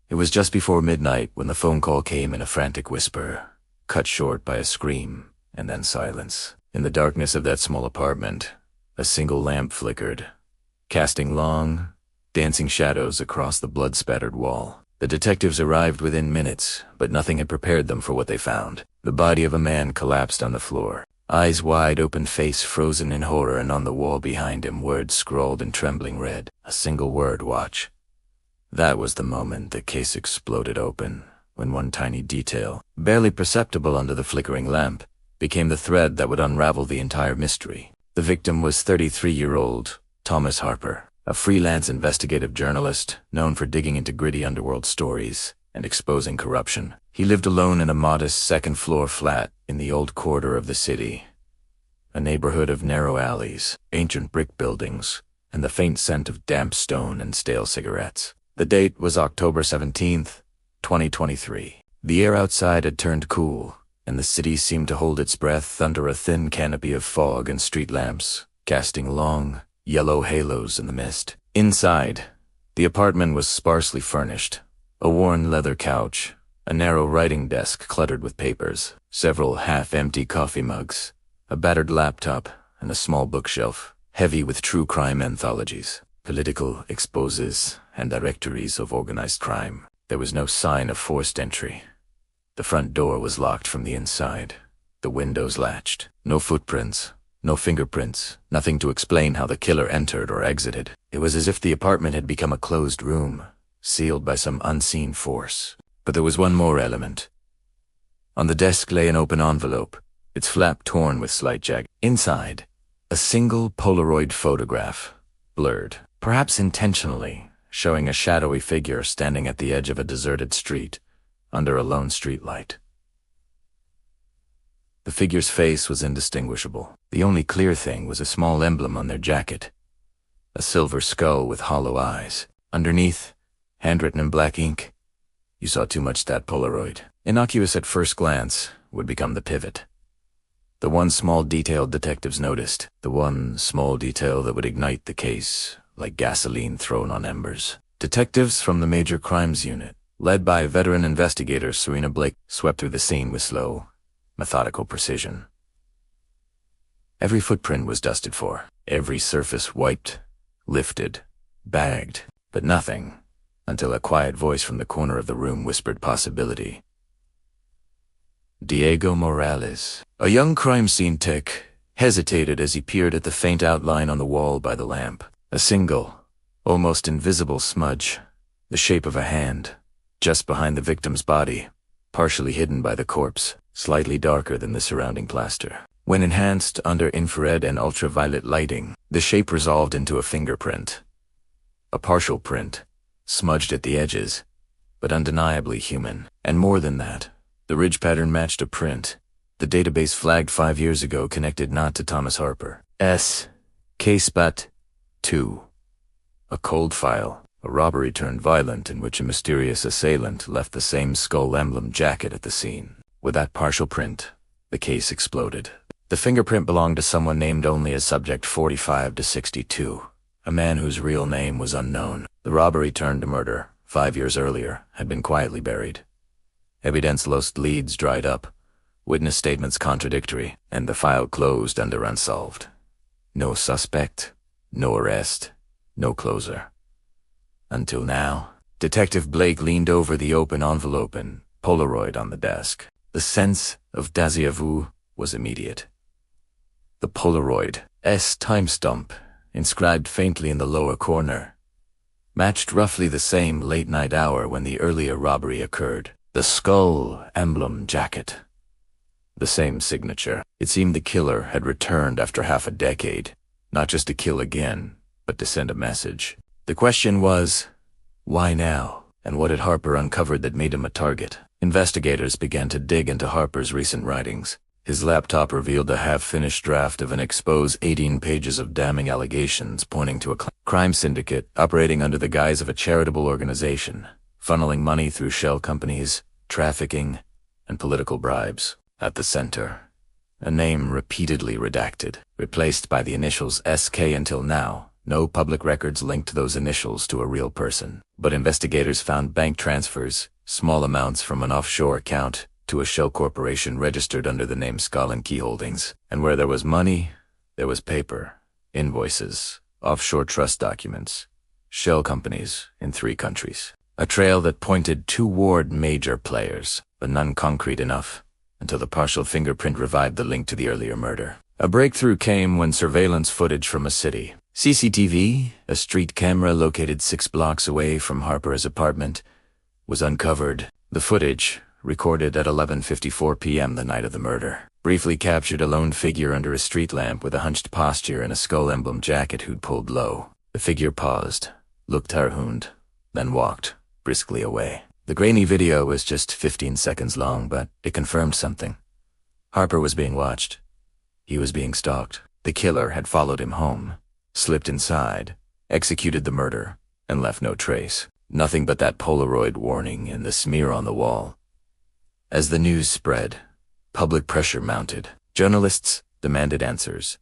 It was just before midnight when the phone call came in a frantic whisper, cut short by a scream, and then silence. In the darkness of that small apartment, a single lamp flickered, casting long, dancing shadows across the blood-spattered wall. The detectives arrived within minutes, but nothing had prepared them for what they found. The body of a man collapsed on the floor, eyes wide open, face frozen in horror, and on the wall behind him words scrawled in trembling red. A single word: watch. That was the moment the case exploded open, when one tiny detail, barely perceptible under the flickering lamp, became the thread that would unravel the entire mystery. The victim was 33-year-old Thomas Harper, a freelance investigative journalist known for digging into gritty underworld stories and exposing corruption. He lived alone in a modest second-floor flat in the old quarter of the city, a neighborhood of narrow alleys, ancient brick buildings, and the faint scent of damp stone and stale cigarettes. The date was October 17th, 2023. The air outside had turned cool, and the city seemed to hold its breath under a thin canopy of fog and street lamps, casting long, yellow halos in the mist. Inside, the apartment was sparsely furnished. A worn leather couch, a narrow writing desk cluttered with papers, several half-empty coffee mugs, a battered laptop, and a small bookshelf, heavy with true crime anthologies, political exposes, and directories of organized crime. There was no sign of forced entry. The front door was locked from the inside, the windows latched. No footprints, no fingerprints, nothing to explain how the killer entered or exited. It was as if the apartment had become a closed room, sealed by some unseen force. But there was one more element. On the desk lay an open envelope, its flap torn with slight jag. Inside, a single Polaroid photograph, blurred, perhaps intentionally, showing a shadowy figure standing at the edge of a deserted street, under a lone streetlight. The figure's face was indistinguishable. The only clear thing was a small emblem on their jacket, a silver skull with hollow eyes. Underneath, handwritten in black ink, "You saw too much that Polaroid." Innocuous at first glance, would become the pivot. The one small detail detectives noticed, the one small detail that would ignite the case like gasoline thrown on embers. Detectives from the Major Crimes Unit, led by veteran investigator Serena Blake, swept through the scene with slow, methodical precision. Every footprint was dusted for, every surface wiped, lifted, bagged, but nothing, until a quiet voice from the corner of the room whispered possibility. Diego Morales, a young crime scene tech, hesitated as he peered at the faint outline on the wall by the lamp. A single, almost invisible smudge, the shape of a hand, just behind the victim's body, partially hidden by the corpse, slightly darker than the surrounding plaster. When enhanced under infrared and ultraviolet lighting, the shape resolved into a fingerprint. A partial print, smudged at the edges, but undeniably human. And more than that, the ridge pattern matched a print the database flagged 5 years ago connected not to Thomas Harper. Case Bat 2. A cold file, a robbery turned violent in which a mysterious assailant left the same skull emblem jacket at the scene. With that partial print, the case exploded. The fingerprint belonged to someone named only as Subject 45 to 62, a man whose real name was unknown. The robbery turned to murder, 5 years earlier, had been quietly buried. Evidence lost, leads dried up, witness statements contradictory, and the file closed under unsolved. No suspect, no arrest, no closer. Until now. Detective Blake leaned over the open envelope and Polaroid on the desk. The sense of déjà vu was immediate. The Polaroid's time stamp, inscribed faintly in the lower corner, matched roughly the same late-night hour when the earlier robbery occurred. The skull emblem jacket. The same signature. It seemed the killer had returned after half a decade, not just to kill again, but to send a message. The question was, why now? And what had Harper uncovered that made him a target? Investigators began to dig into Harper's recent writings. His laptop revealed a half-finished draft of an exposed 18 pages of damning allegations pointing to a crime syndicate operating under the guise of a charitable organization, funneling money through shell companies, trafficking, and political bribes. At the center, a name repeatedly redacted, replaced by the initials SK until now, No public records linked those initials to a real person. But investigators found bank transfers, small amounts from an offshore account, to a shell corporation registered under the name Skull and Key Holdings. And where there was money, there was paper, invoices, offshore trust documents, shell companies in 3 countries. A trail that pointed toward major players, but none concrete enough, until the partial fingerprint revived the link to the earlier murder. A breakthrough came when surveillance footage from a city. CCTV, a street camera located 6 blocks away from Harper's apartment, was uncovered. The footage, recorded at 11:54 p.m. the night of the murder, briefly captured a lone figure under a street lamp with a hunched posture and a skull emblem jacket who'd pulled low. The figure paused, looked Tarhund, then walked briskly away. The grainy video was just 15 seconds long, but it confirmed something. Harper was being watched. He was being stalked. The killer had followed him home, slipped inside, executed the murder, and left no trace. Nothing but that Polaroid warning and the smear on the wall. As the news spread, public pressure mounted. Journalists demanded answers.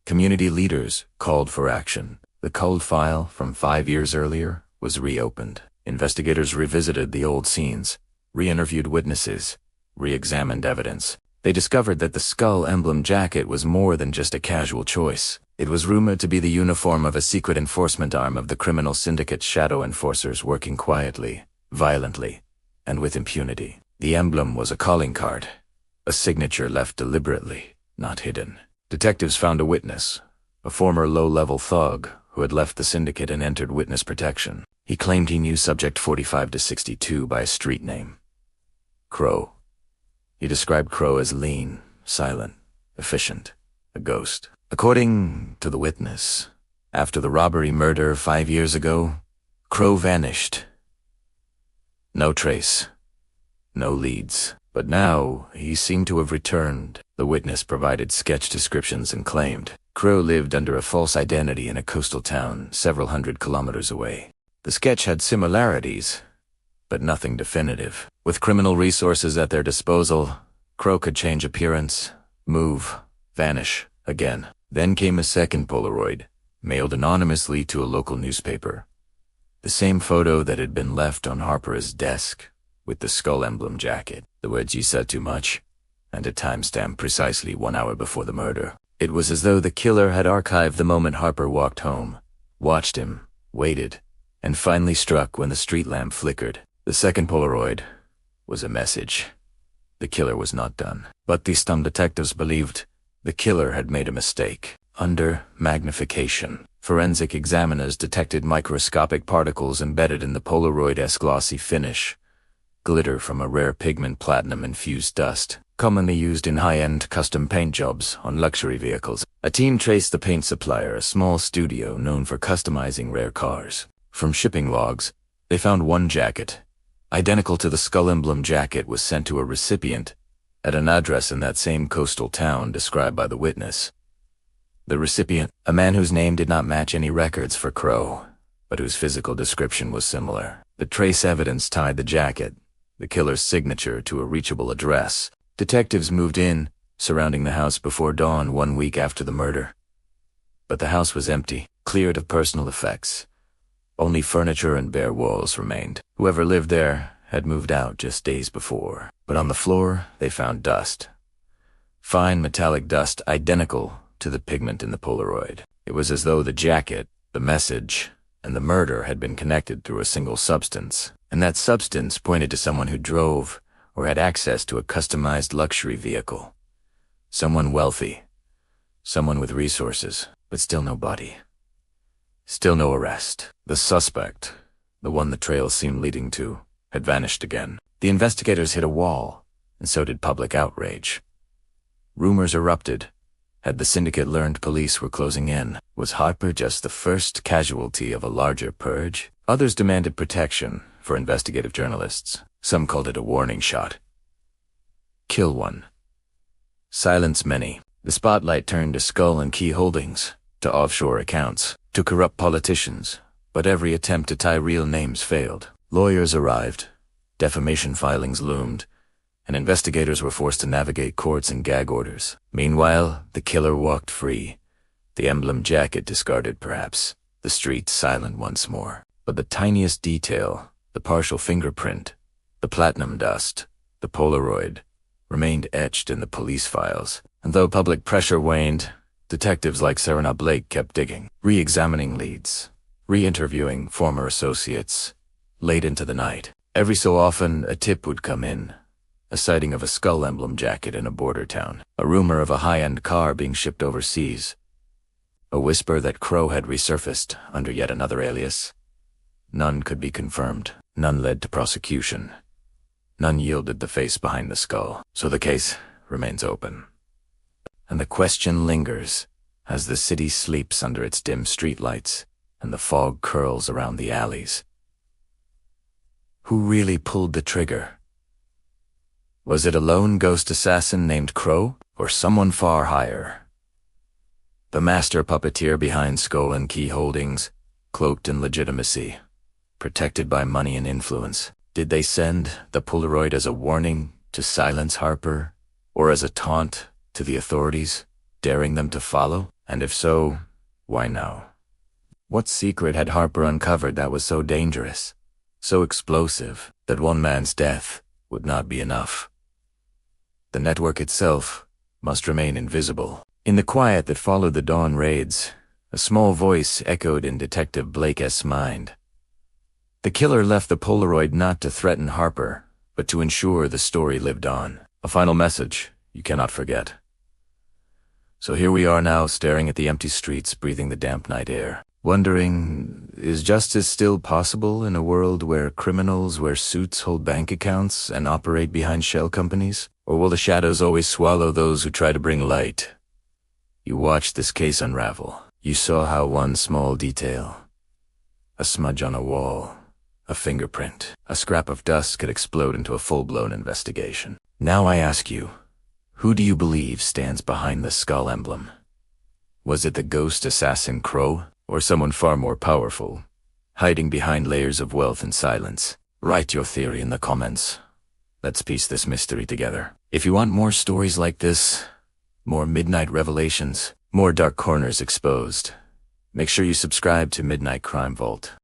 Community leaders called for action. The cold file from 5 years earlier was reopened. Investigators revisited the old scenes, re-interviewed witnesses, re-examined evidence. They discovered that the skull emblem jacket was more than just a casual choice. It was rumored to be the uniform of a secret enforcement arm of the criminal syndicate shadow enforcers working quietly, violently, and with impunity. The emblem was a calling card, a signature left deliberately, not hidden. Detectives found a witness, a former low-level thug who had left the syndicate and entered witness protection. He claimed he knew Subject 45 to 62 by a street name, Crow. He described Crow as lean, silent, efficient, a ghost. According to the witness, after the robbery murder 5 years ago, Crow vanished. No trace, no leads. But now he seemed to have returned. The witness provided sketch descriptions and claimed Crow lived under a false identity in a coastal town several hundred kilometers away. The sketch had similarities, but nothing definitive. With criminal resources at their disposal, Crow could change appearance, move, vanish again. Then came a second Polaroid, mailed anonymously to a local newspaper. The same photo that had been left on Harper's desk, with the skull emblem jacket. The words "you said too much," and a timestamp precisely 1 hour before the murder. It was as though the killer had archived the moment Harper walked home, watched him, waited, and finally struck when the street lamp flickered. The second Polaroid was a message. The killer was not done. But the stunned detectives believed the killer had made a mistake. Under magnification, forensic examiners detected microscopic particles embedded in the Polaroid-esque glossy finish, glitter from a rare pigment platinum-infused dust, commonly used in high-end custom paint jobs on luxury vehicles. A team traced the paint supplier, a small studio known for customizing rare cars. From shipping logs, they found one jacket, identical to the skull emblem jacket, was sent to a recipient at an address in that same coastal town described by the witness. The recipient, a man whose name did not match any records for Crow, but whose physical description was similar. The trace evidence tied the jacket, the killer's signature, to a reachable address. Detectives moved in, surrounding the house before dawn 1 week after the murder. But the house was empty, cleared of personal effects. Only furniture and bare walls remained. Whoever lived there had moved out just days before. But on the floor, they found dust. Fine metallic dust identical to the pigment in the Polaroid. It was as though the jacket, the message, and the murder had been connected through a single substance. And that substance pointed to someone who drove or had access to a customized luxury vehicle. Someone wealthy. Someone with resources, but still no body. Still no arrest. The suspect, the one the trail seemed leading to, had vanished again. The investigators hit a wall, and so did public outrage. Rumors erupted. Had the syndicate learned police were closing in? Was Harper just the first casualty of a larger purge? Others demanded protection for investigative journalists. Some called it a warning shot. Kill one. Silence many. The spotlight turned to Skull and Key Holdings, to offshore accounts, to corrupt politicians, but every attempt to tie real names failed. Lawyers arrived, defamation filings loomed, and investigators were forced to navigate courts and gag orders. Meanwhile, the killer walked free, The emblem jacket discarded perhaps, the streets silent once more. But the tiniest detail, the partial fingerprint, the platinum dust, the Polaroid, remained etched in the police files. And though public pressure waned, detectives like Serena Blake kept digging, re-examining leads, re-interviewing former associates, late into the night. Every so often, a tip would come in. A sighting of a skull emblem jacket in a border town. A rumor of a high-end car being shipped overseas. A whisper that Crow had resurfaced under yet another alias. None could be confirmed. None led to prosecution. None yielded the face behind the skull. So the case remains open. And the question lingers as the city sleeps under its dim streetlights and the fog curls around the alleys. Who really pulled the trigger? Was it a lone ghost assassin named Crow, or someone far higher? The master puppeteer behind Skull and Key Holdings, cloaked in legitimacy, protected by money and influence. Did they send the Polaroid as a warning to silence Harper, or as a taunt to the authorities, daring them to follow? And if so, why now? What secret had Harper uncovered that was so dangerous, so explosive, that one man's death would not be enough? The network itself must remain invisible. In the quiet that followed the dawn raids, a small voice echoed in Detective Blake's mind. The killer left the Polaroid not to threaten Harper, but to ensure the story lived on. A final message you cannot forget. So here we are now, staring at the empty streets, breathing the damp night air, wondering, is justice still possible in a world where criminals wear suits, hold bank accounts, and operate behind shell companies? Or will the shadows always swallow those who try to bring light? You watched this case unravel. You saw how one small detail, a smudge on a wall, a fingerprint, a scrap of dust could explode into a full-blown investigation. Now I ask you, who do you believe stands behind the skull emblem? Was it the ghost assassin Crow, or someone far more powerful, hiding behind layers of wealth and silence? Write your theory in the comments. Let's piece this mystery together. If you want more stories like this, more midnight revelations, more dark corners exposed, make sure you subscribe to Midnight Crime Vault.